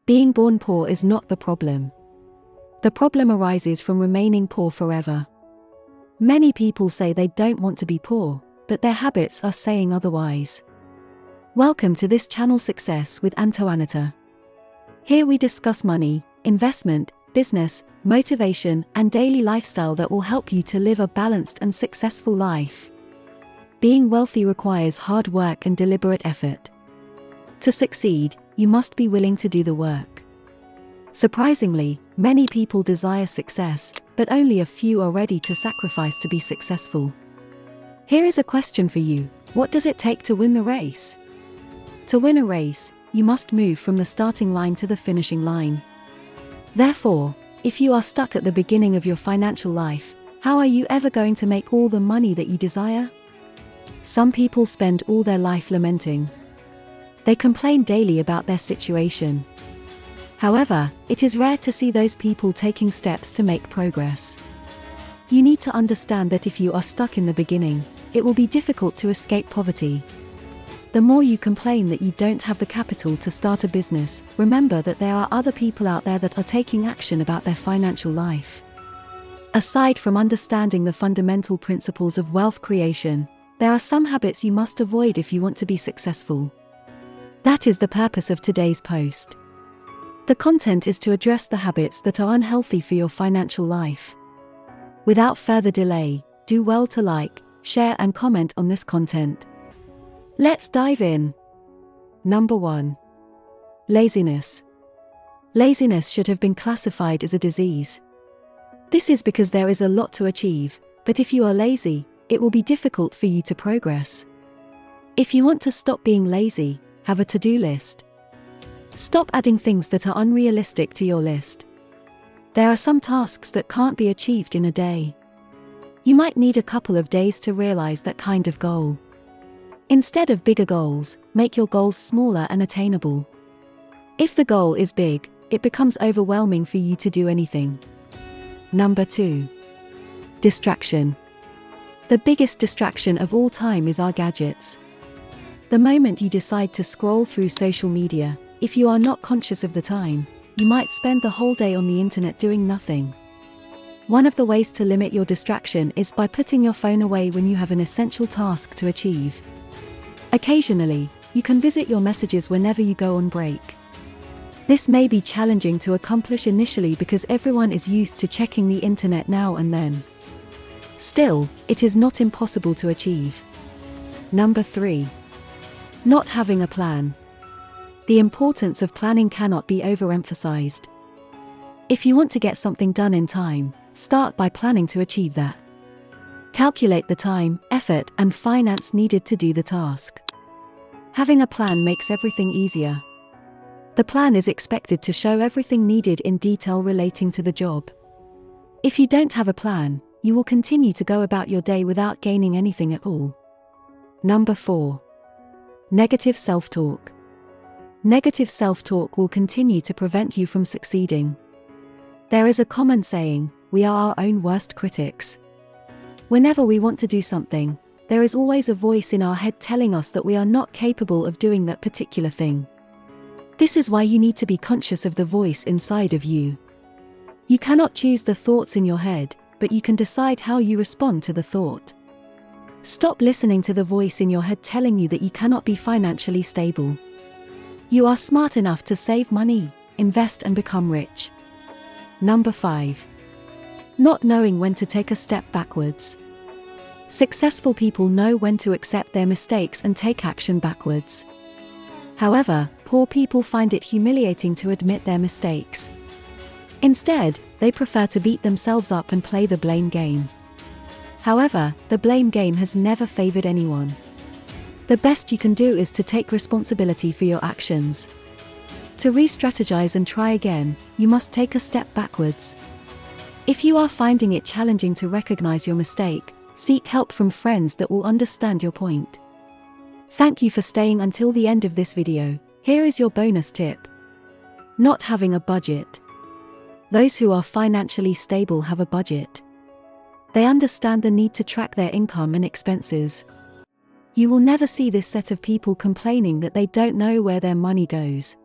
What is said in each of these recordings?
Being born poor is not the problem. The problem arises from remaining poor forever. Many people say they don't want to be poor, but their habits are saying otherwise. Welcome to this channel, Success with Antoaneta. Here we discuss money, investment, business, motivation, and daily lifestyle that will help you to live a balanced and successful life. Being wealthy requires hard work and deliberate effort. To succeed, you must be willing to do the work. Surprisingly, many people desire success, but only a few are ready to sacrifice to be successful. Here is a question for you: what does it take to win the race? To win a race, you must move from the starting line to the finishing line. Therefore, if you are stuck at the beginning of your financial life, how are you ever going to make all the money that you desire? Some people spend all their life lamenting. They complain daily about their situation. However, it is rare to see those people taking steps to make progress. You need to understand that if you are stuck in the beginning, it will be difficult to escape poverty. The more you complain that you don't have the capital to start a business, remember that there are other people out there that are taking action about their financial life. Aside from understanding the fundamental principles of wealth creation, there are some habits you must avoid if you want to be successful. That is the purpose of today's post. The content is to address the habits that are unhealthy for your financial life. Without further delay, do well to like, share and comment on this content. Let's dive in. Number 1. Laziness. Laziness should have been classified as a disease. This is because there is a lot to achieve, but if you are lazy, it will be difficult for you to progress. If you want to stop being lazy, have a to-do list. Stop adding things that are unrealistic to your list. There are some tasks that can't be achieved in a day. You might need a couple of days to realize that kind of goal. Instead of bigger goals, make your goals smaller and attainable. If the goal is big, it becomes overwhelming for you to do anything. Number 2. Distraction. The biggest distraction of all time is our gadgets. The moment you decide to scroll through social media, if you are not conscious of the time, you might spend the whole day on the internet doing nothing. One of the ways to limit your distraction is by putting your phone away when you have an essential task to achieve. Occasionally, you can visit your messages whenever you go on break. This may be challenging to accomplish initially because everyone is used to checking the internet now and then. Still, it is not impossible to achieve. Number 3. Not having a plan. The importance of planning cannot be overemphasized. If you want to get something done in time, start by planning to achieve that. Calculate the time, effort, and finance needed to do the task. Having a plan makes everything easier. The plan is expected to show everything needed in detail relating to the job. If you don't have a plan, you will continue to go about your day without gaining anything at all. Number 4. Negative self-talk. Negative self-talk will continue to prevent you from succeeding. There is a common saying, we are our own worst critics. Whenever we want to do something, there is always a voice in our head telling us that we are not capable of doing that particular thing. This is why you need to be conscious of the voice inside of you. You cannot choose the thoughts in your head, but you can decide how you respond to the thought. Stop listening to the voice in your head telling you that you cannot be financially stable. You are smart enough to save money, invest and become rich. Number 5. Not knowing when to take a step backwards. Successful people know when to accept their mistakes and take action backwards. However, poor people find it humiliating to admit their mistakes. Instead, they prefer to beat themselves up and play the blame game. However, the blame game has never favored anyone. The best you can do is to take responsibility for your actions. To re-strategize and try again, you must take a step backwards. If you are finding it challenging to recognize your mistake, seek help from friends that will understand your point. Thank you for staying until the end of this video. Here is your bonus tip. Not having a budget. Those who are financially stable have a budget. They understand the need to track their income and expenses. You will never see this set of people complaining that they don't know where their money goes.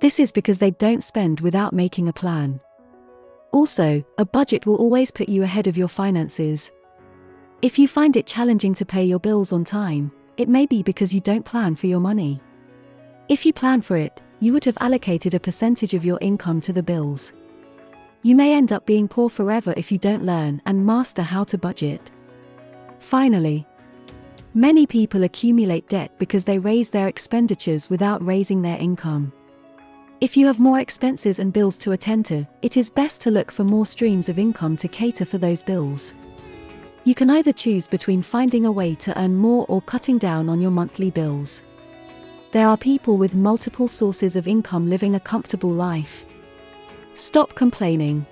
This is because they don't spend without making a plan. Also, a budget will always put you ahead of your finances. If you find it challenging to pay your bills on time, it may be because you don't plan for your money. If you plan for it, you would have allocated a percentage of your income to the bills. You may end up being poor forever if you don't learn and master how to budget. Finally, many people accumulate debt because they raise their expenditures without raising their income. If you have more expenses and bills to attend to, it is best to look for more streams of income to cater for those bills. You can either choose between finding a way to earn more or cutting down on your monthly bills. There are people with multiple sources of income living a comfortable life. Stop complaining.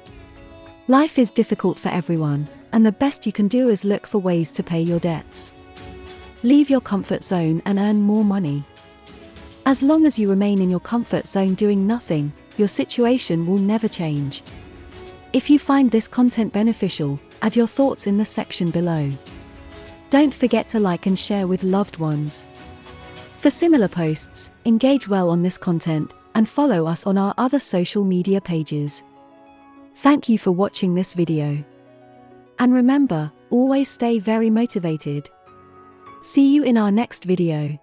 Life is difficult for everyone, and the best you can do is look for ways to pay your debts. Leave your comfort zone and earn more money. As long as you remain in your comfort zone doing nothing, your situation will never change. If you find this content beneficial, add your thoughts in the section below. Don't forget to like and share with loved ones. For similar posts, engage well on this content, and follow us on our other social media pages. Thank you for watching this video. And remember, always stay very motivated. See you in our next video.